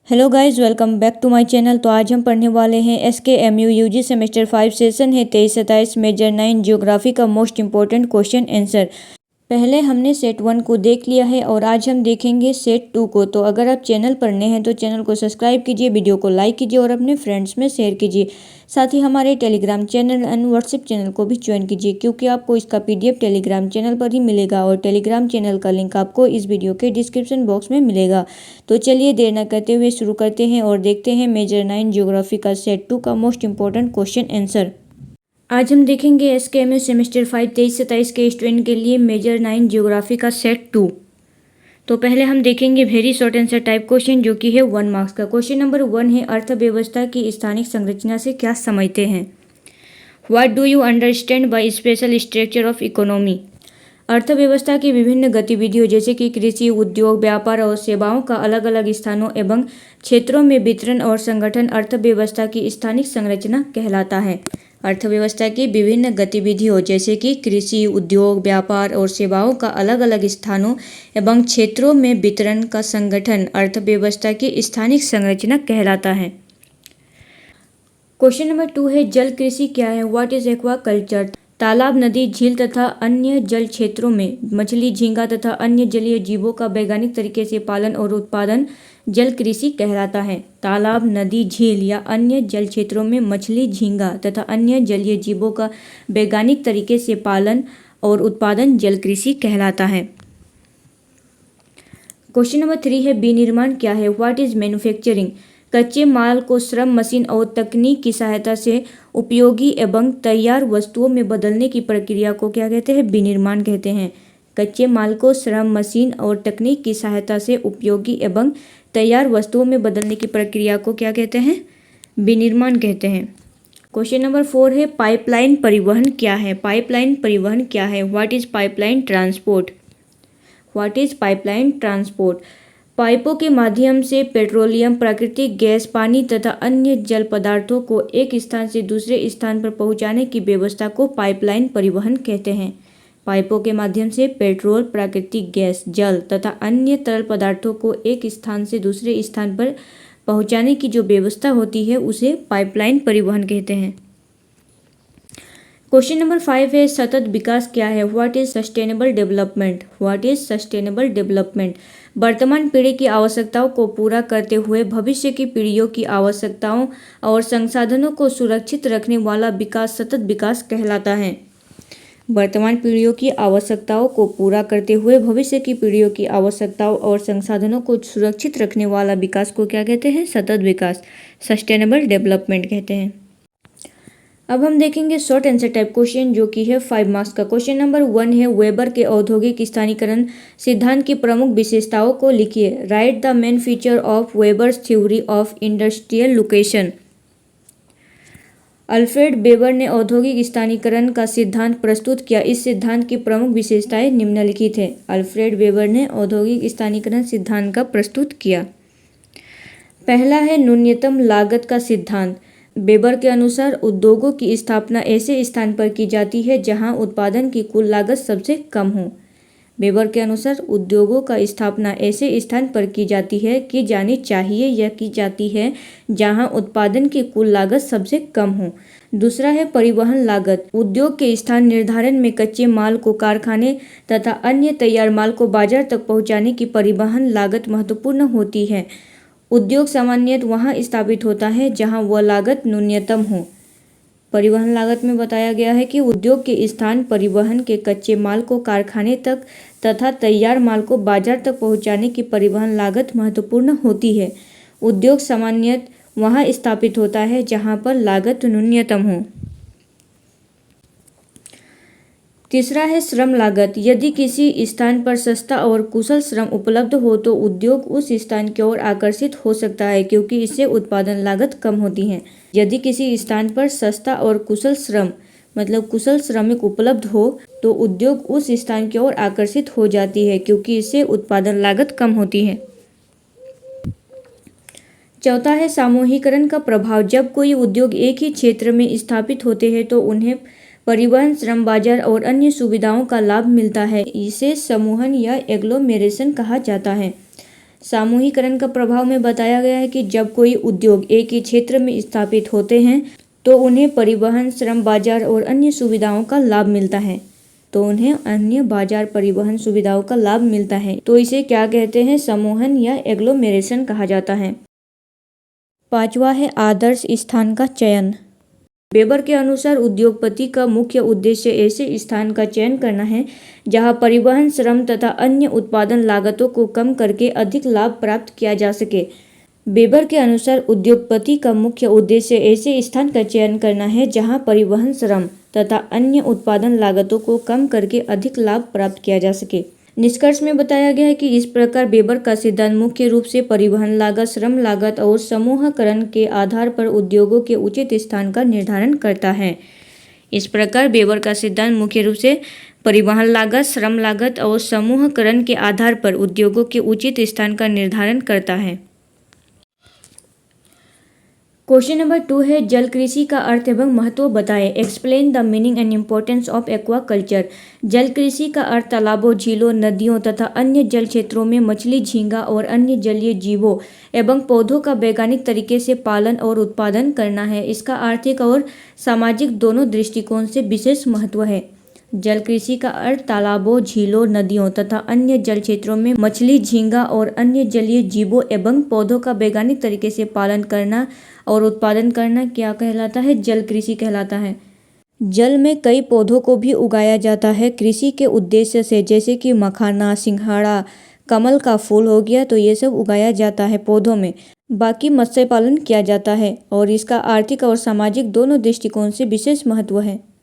Hello guys, welcome back to my channel. तो आज हम पढ़ने वाले हैं SKMU यूजी सेमेस्टर 5 सेशन है 23-27 मेजर 9 ज्योग्राफी का मोस्ट इंपॉर्टेंट क्वेश्चन आंसर। पहले हमने सेट 1 को देख लिया है और आज हम देखेंगे सेट 2 को। तो अगर आप चैनल पर नए हैं तो चैनल को सब्सक्राइब कीजिए, वीडियो को लाइक कीजिए और अपने फ्रेंड्स में शेयर कीजिए। साथ ही हमारे Telegram channel and WhatsApp channel को भी ज्वाइन कीजिए, क्योंकि आपको इसका PDF टेलीग्राम चैनल पर ही मिलेगा और टेलीग्राम चैनल का लिंक आपको इस वीडियो के डिस्क्रिप्शन बॉक्स में मिलेगा। तो चलिए देर न करते हुए शुरू करते हैं और देखते हैं मेजर 9 ज्योग्राफी का सेट 2 का मोस्ट इंपॉर्टेंट क्वेश्चन आंसर। आज हम देखेंगे SKMU सेमेस्टर 5 23-27 के स्टूडेंट के लिए मेजर 9 ज्योग्राफी का सेट 2। तो पहले हम देखेंगे very short answer type question, जो कि है 1 मार्क्स का। क्वेश्चन नंबर 1 है, अर्थव्यवस्था की स्थानिक संरचना से क्या समझते हैं? What do you understand by special structure of economy? अर्थव्यवस्था की विभिन्न गतिविधियों जैसे कि कृषि, उद्योग, व्यापार और सेवाओं का अलग अलग स्थानों एवं क्षेत्रों में वितरण और संगठन अर्थव्यवस्था की स्थानिक संरचना कहलाता है। अर्थव्यवस्था की विभिन्न गतिविधियों जैसे कि कृषि, उद्योग, व्यापार और सेवाओं का अलग अलग स्थानों एवं क्षेत्रों में वितरण का संगठन अर्थव्यवस्था की स्थानिक संरचना कहलाता है। क्वेश्चन नंबर 2 है, जल कृषि क्या है? What is aquaculture? तालाब, नदी, झील तथा अन्य जल क्षेत्रों में मछली, झींगा तथा अन्य जलीय जीवों का वैज्ञानिक तरीके से पालन और उत्पादन जल कृषि कहलाता है। तालाब, नदी, झील या अन्य जल क्षेत्रों में मछली, झींगा तथा अन्य जलीय जीवों का वैज्ञानिक तरीके से पालन और उत्पादन जल कृषि कहलाता है। क्वेश्चन नंबर 3 है, विनिर्माण क्या है? What is manufacturing? कच्चे माल को श्रम, मशीन और तकनीक की सहायता से उपयोगी एवं तैयार वस्तुओं में बदलने की प्रक्रिया को क्या कहते हैं? विनिर्माण कहते हैं। कच्चे माल को श्रम, मशीन और तकनीक की सहायता से उपयोगी एवं तैयार वस्तुओं में बदलने की प्रक्रिया को क्या कहते हैं? विनिर्माण कहते हैं। क्वेश्चन नंबर 4 है, पाइपलाइन परिवहन क्या है? पाइपलाइन परिवहन क्या है? What is pipeline transport? What is pipeline transport? पाइपों के माध्यम से पेट्रोलियम, प्राकृतिक गैस, पानी तथा अन्य जल पदार्थों को एक स्थान से दूसरे स्थान पर पहुंचाने की व्यवस्था को पाइपलाइन परिवहन कहते हैं। पाइपों के माध्यम से पेट्रोल, प्राकृतिक गैस, जल तथा अन्य तरल पदार्थों को एक स्थान से दूसरे स्थान पर पहुंचाने की जो व्यवस्था होती है उसे पाइपलाइन परिवहन कहते हैं। क्वेश्चन नंबर 5 है, सतत विकास क्या है? What is sustainable development? What is sustainable development? वर्तमान पीढ़ी की आवश्यकताओं को पूरा करते हुए भविष्य की पीढ़ियों की आवश्यकताओं और संसाधनों को सुरक्षित रखने वाला विकास सतत विकास कहलाता है। वर्तमान पीढ़ियों की आवश्यकताओं को पूरा करते हुए भविष्य की पीढ़ियों की आवश्यकताओं और संसाधनों को सुरक्षित रखने वाला विकास को क्या कहते हैं? सतत विकास, सस्टेनेबल डेवलपमेंट कहते हैं। अब हम देखेंगे शॉर्ट आंसर टाइप क्वेश्चन, जो कि है 5 मार्क्स का। क्वेश्चन नंबर 1 है, वेबर के औद्योगिक स्थानीकरण सिद्धांत की प्रमुख विशेषताओं को लिखिए। Right the main feature of Weber's theory of industrial location. Alfred weber ने औद्योगिक स्थानीकरण का सिद्धांत प्रस्तुत किया। इस सिद्धांत की प्रमुख विशेषताएं निम्नलिखित है। अल्फ्रेड वेबर ने औद्योगिक स्थानीकरण सिद्धांत का प्रस्तुत किया। पहला है न्यूनतम लागत का सिद्धांत। वेबर के अनुसार उद्योगों की स्थापना ऐसे स्थान पर की जाती है जहां उत्पादन की कुल लागत सबसे कम हो। वेबर के अनुसार उद्योगों का स्थापना ऐसे स्थान पर की जाती है, की जानी चाहिए या की जाती है जहां उत्पादन की कुल लागत सबसे कम हो। दूसरा है परिवहन लागत। उद्योग के स्थान निर्धारण में कच्चे माल को कारखाने तथा अन्य तैयार माल को बाजार तक पहुंचाने की परिवहन लागत महत्वपूर्ण होती है। उद्योग सामान्यतः वहां स्थापित होता है जहां वह लागत न्यूनतम हो। परिवहन लागत में बताया गया है कि उद्योग के स्थान परिवहन के कच्चे माल को कारखाने तक तथा तैयार माल को बाजार तक पहुंचाने की परिवहन लागत महत्वपूर्ण होती है। उद्योग सामान्यतः वहां स्थापित होता है जहां पर लागत न्यूनतम हो। तीसरा है श्रम लागत। यदि किसी स्थान पर सस्ता और कुशल श्रम उपलब्ध हो तो उद्योग उस स्थान की ओर आकर्षित हो सकता है, क्योंकि इससे उत्पादन लागत कम होती है। यदि किसी स्थान पर सस्ता और कुशल श्रम मतलब कुशल श्रमिक उपलब्ध हो तो उद्योग उस स्थान की ओर आकर्षित हो जाती है, क्योंकि इससे उत्पादन लागत कम होती है। चौथा है सामूहिकरण का प्रभाव। जब कोई उद्योग एक ही क्षेत्र में स्थापित होते हैं तो उन्हें परिवहन, श्रम बाजार और अन्य सुविधाओं का लाभ मिलता है। इसे समूहन या एग्लोमेरेशन कहा जाता है। सामूहिकरण का प्रभाव में बताया गया है कि जब कोई उद्योग एक ही क्षेत्र में स्थापित होते हैं तो उन्हें परिवहन, श्रम बाजार और अन्य सुविधाओं का लाभ मिलता है। तो इसे क्या कहते हैं? समूहन या एग्लोमेरेशन कहा जाता है। पांचवा है आदर्श स्थान का चयन। वेबर के अनुसार उद्योगपति का मुख्य उद्देश्य ऐसे स्थान का चयन करना है जहां परिवहन, श्रम तथा अन्य उत्पादन लागतों को कम करके अधिक लाभ प्राप्त किया जा सके। वेबर के अनुसार उद्योगपति का मुख्य उद्देश्य ऐसे स्थान का चयन करना है जहां परिवहन, श्रम तथा अन्य उत्पादन लागतों को कम करके अधिक लाभ प्राप्त किया जा सके। निष्कर्ष में बताया गया है कि इस प्रकार वेबर का सिद्धांत मुख्य रूप से परिवहन लागत, श्रम लागत और समूहकरण के आधार पर उद्योगों के उचित स्थान का निर्धारण करता है। इस प्रकार वेबर का सिद्धांत मुख्य रूप से परिवहन लागत, श्रम लागत और समूहकरण के आधार पर उद्योगों के उचित स्थान का निर्धारण करता है। क्वेश्चन नंबर 2 है जल कृषि का अर्थ एवं महत्व बताएं। Explain the meaning and importance of aquaculture. जल कृषि का अर्थ तालाबों, झीलों, नदियों तथा अन्य जल क्षेत्रों में मछली, झींगा और अन्य जलीय जीवों एवं पौधों का वैज्ञानिक तरीके से पालन और उत्पादन करना है। इसका आर्थिक और सामाजिक दोनों दृष्टिकोण से विशेष महत्व है। जल कृषि का अर्थ तालाबों, झीलों, नदियों तथा अन्य जल क्षेत्रों में मछली, झींगा और अन्य जलीय जीवों एवं पौधों का वैज्ञानिक तरीके से पालन करना और उत्पादन करना क्या कहलाता है? जल कृषि कहलाता है। जल में कई पौधों को भी उगाया जाता है कृषि के उद्देश्य से, जैसे कि मखाना, सिंघाड़ा, कमल का फूल हो गया, तो ये सब उगाया जाता है पौधों में। बाकी मत्स्य पालन किया जाता है और इसका आर्थिक और सामाजिक दोनों दृष्टिकोण से विशेष महत्व है।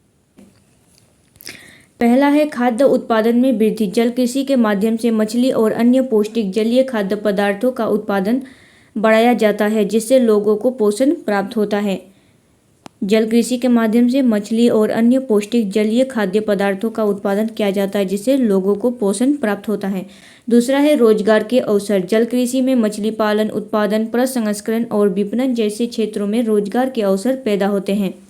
पहला है खाद्य उत्पादन में वृद्धि। जल कृषि के माध्यम से मछली और अन्य पौष्टिक जलीय खाद्य पदार्थों का उत्पादन बढ़ाया जाता है जिससे लोगों को पोषण प्राप्त होता है। जल कृषि के माध्यम से मछली और अन्य पौष्टिक जलीय खाद्य पदार्थों का उत्पादन किया जाता है जिससे लोगों को पोषण प्राप्त होता है। दूसरा है रोजगार के अवसर। जल कृषि में मछली पालन, उत्पादन, प्रसंस्करण और विपणन जैसे क्षेत्रों में रोजगार के अवसर पैदा होते हैं।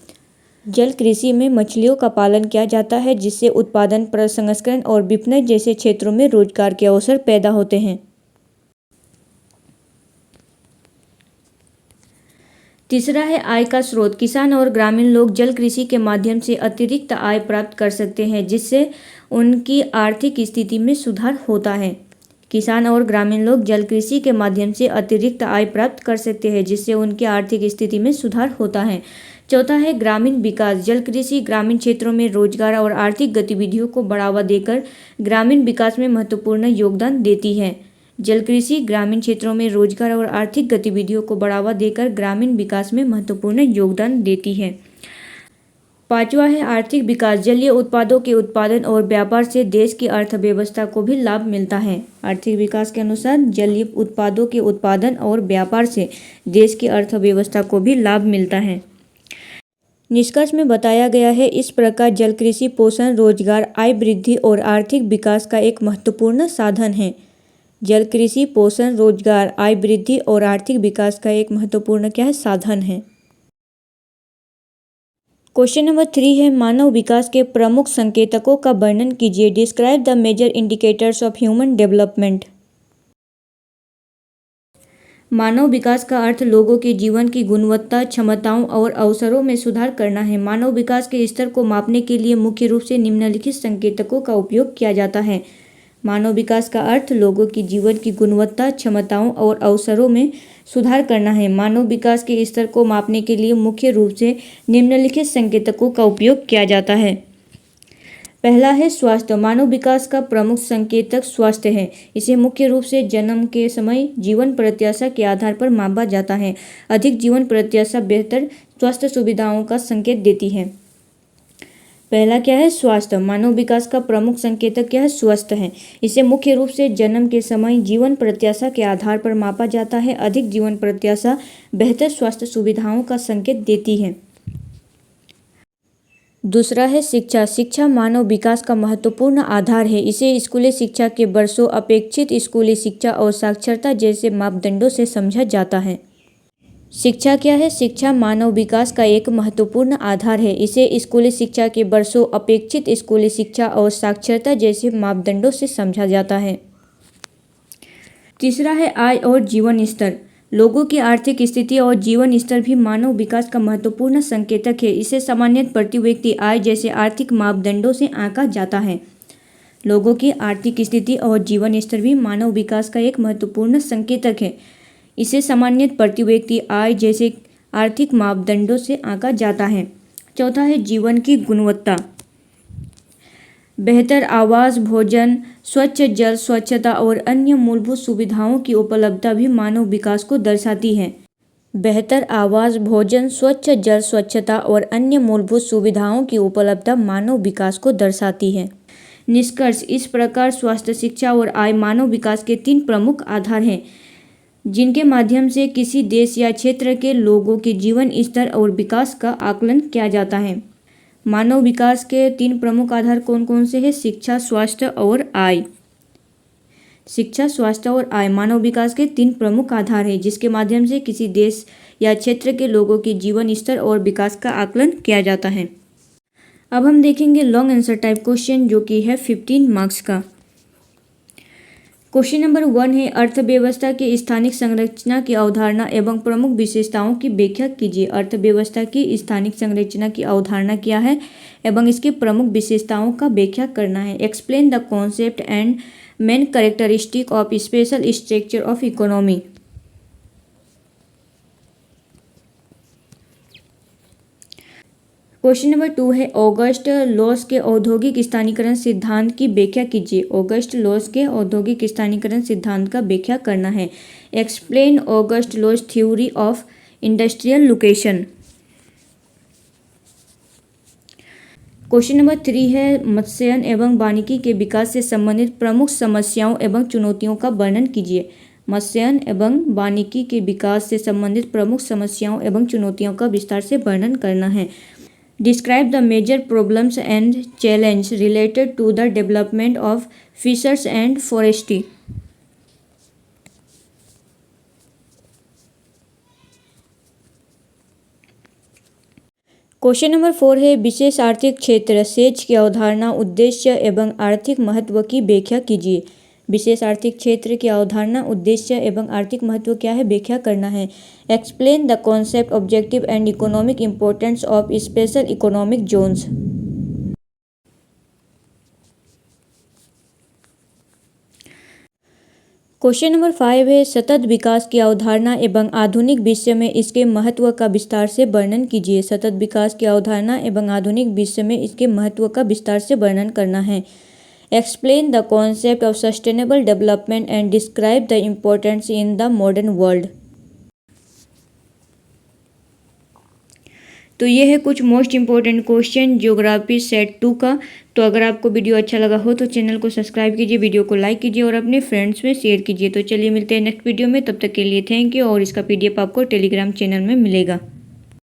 जल कृषि में मछलियों का पालन किया जाता है जिससे उत्पादन, प्रसंस्करण और विपणन जैसे क्षेत्रों में रोजगार के अवसर पैदा होते हैं। तीसरा है आय का स्रोत। किसान और ग्रामीण लोग जल कृषि के माध्यम से अतिरिक्त आय प्राप्त कर सकते हैं जिससे उनकी आर्थिक स्थिति में सुधार होता है। किसान और ग्रामीण लोग जल कृषि के माध्यम से अतिरिक्त आय प्राप्त कर सकते हैं जिससे उनकी आर्थिक स्थिति में सुधार होता है। चौथा है ग्रामीण विकास। जल कृषि ग्रामीण क्षेत्रों में रोजगार और आर्थिक गतिविधियों को बढ़ावा देकर ग्रामीण विकास में महत्वपूर्ण योगदान देती है। जल कृषि ग्रामीण क्षेत्रों में रोजगार और आर्थिक गतिविधियों को बढ़ावा देकर ग्रामीण विकास में महत्वपूर्ण योगदान देती है। पांचवा है आर्थिक विकास। जलीय उत्पादों के उत्पादन और व्यापार से देश की अर्थव्यवस्था को भी लाभ मिलता है। आर्थिक विकास के अनुसार जलीय उत्पादों के उत्पादन और व्यापार से देश की अर्थव्यवस्था को भी लाभ मिलता है। निष्कर्ष में बताया गया है इस प्रकार जल कृषि पोषण, रोजगार, आय वृद्धि और आर्थिक विकास का एक महत्वपूर्ण साधन है। जल कृषि पोषण, रोजगार, आय वृद्धि और आर्थिक विकास का एक महत्वपूर्ण क्या है? साधन है। क्वेश्चन नंबर 3 है मानव विकास के प्रमुख संकेतकों का वर्णन कीजिए। Describe the major indicators of human development. मानव विकास का अर्थ लोगों के जीवन की गुणवत्ता, क्षमताओं और अवसरों में सुधार करना है। मानव विकास के स्तर को मापने के लिए मुख्य रूप से निम्नलिखित संकेतकों का उपयोग किया जाता है। मानव विकास का अर्थ लोगों की जीवन की गुणवत्ता, क्षमताओं और अवसरों में सुधार करना है। मानव विकास के स्तर को मापने के लिए मुख्य रूप से निम्नलिखित संकेतकों का उपयोग किया जाता है। पहला है स्वास्थ्य। मानव विकास का प्रमुख संकेतक स्वास्थ्य है। इसे मुख्य रूप से जन्म के समय जीवन प्रत्याशा के आधार पर मापा जाता है। अधिक जीवन प्रत्याशा बेहतर स्वास्थ्य सुविधाओं का संकेत देती है। पहला क्या है? स्वास्थ्य। मानव विकास का प्रमुख संकेतक क्या है? स्वास्थ्य है। इसे मुख्य रूप से जन्म के समय जीवन प्रत्याशा के आधार पर मापा जाता है। अधिक जीवन प्रत्याशा बेहतर स्वास्थ्य सुविधाओं का संकेत देती है। दूसरा है शिक्षा। शिक्षा मानव विकास का महत्वपूर्ण आधार है। इसे स्कूली शिक्षा के वर्षों, अपेक्षित स्कूली शिक्षा और साक्षरता जैसे मापदंडों से समझा जाता है। शिक्षा क्या है? शिक्षा मानव विकास का एक महत्वपूर्ण आधार है। इसे स्कूली शिक्षा के वर्षों, अपेक्षित स्कूली शिक्षा और साक्षरता जैसे मापदंडों से समझा जाता है। तीसरा है आय और जीवन स्तर। लोगों की आर्थिक स्थिति और जीवन स्तर भी मानव विकास का महत्वपूर्ण संकेतक है। इसे सामान्य प्रति व्यक्ति आय जैसे आर्थिक मापदंडों से आंका जाता है। लोगों की आर्थिक स्थिति और जीवन स्तर भी मानव विकास का एक महत्वपूर्ण संकेतक है। इसे सामान्य प्रति व्यक्ति आय जैसे आर्थिक मापदंडों से आंका जाता है। चौथा है जीवन की गुणवत्ता। बेहतर आवास, भोजन, स्वच्छ जल, स्वच्छता और अन्य मूलभूत सुविधाओं की उपलब्धता भी मानव विकास को दर्शाती है। बेहतर आवास, भोजन, स्वच्छ जल, स्वच्छता और अन्य मूलभूत सुविधाओं की उपलब्धता मानव विकास को दर्शाती है। निष्कर्ष, इस प्रकार स्वास्थ्य, शिक्षा और आय मानव विकास के 3 प्रमुख आधार हैं जिनके माध्यम से किसी देश या क्षेत्र के लोगों के जीवन स्तर और विकास का आकलन किया जाता है। मानव विकास के 3 प्रमुख आधार कौन कौन से हैं? शिक्षा, स्वास्थ्य और आय। शिक्षा, स्वास्थ्य और आय मानव विकास के 3 प्रमुख आधार हैं जिसके माध्यम से किसी देश या क्षेत्र के लोगों के जीवन स्तर और विकास का आकलन किया जाता है। अब हम देखेंगे लॉन्ग आंसर टाइप क्वेश्चन जो कि है 15 मार्क्स का। क्वेश्चन नंबर 1 है अर्थव्यवस्था की स्थानिक संरचना की अवधारणा एवं प्रमुख विशेषताओं की व्याख्या कीजिए। अर्थव्यवस्था की स्थानिक संरचना की अवधारणा क्या है एवं इसकी प्रमुख विशेषताओं का व्याख्या करना है। Explain the concept and main characteristic of special structure of economy. Question number 2 है ऑगस्ट लॉस के औद्योगिक स्थानीयकरण सिद्धांत की व्याख्या कीजिए। ऑगस्ट लॉस के औद्योगिक स्थानीयकरण सिद्धांत का व्याख्या करना है। Explain August loss theory of industrial location. Question number 3 है मत्स्यन एवं वानिकी के विकास से संबंधित प्रमुख समस्याओं एवं चुनौतियों का वर्णन कीजिए। मत्स्यन एवं वानिकी के विकास से संबंधित प्रमुख समस्याओं एवं चुनौतियों का विस्तार से वर्णन करना है। Describe the major problems and challenges related to the development of fisheries and forestry. Question number 4 है विशेष आर्थिक क्षेत्र सेज की अवधारणा, उद्देश्य एवं आर्थिक महत्व की व्याख्या कीजिए। विशेष आर्थिक क्षेत्र की अवधारणा, उद्देश्य एवं आर्थिक महत्व क्या है, व्याख्या करना है। Explain the concept, objective and economic importance of special economic zones. Question number 5 है सतत विकास की अवधारणा एवं आधुनिक विश्व में इसके महत्व का विस्तार से वर्णन कीजिए। सतत विकास की अवधारणा एवं आधुनिक विश्व में इसके महत्व का विस्तार से वर्णन करना है। Explain the concept of sustainable development and describe the importance in the modern world. तो ये है कुछ most important question geography set 2 का। तो अगर आपको वीडियो अच्छा लगा हो तो चैनल को सब्सक्राइब कीजिए, वीडियो को लाइक कीजिए और अपने फ्रेंड्स में शेयर कीजिए। तो चलिए मिलते हैं नेक्स्ट वीडियो में, तब तक के लिए थैंक यू। और इसका PDF आपको टेलीग्राम चैनल में मिलेगा।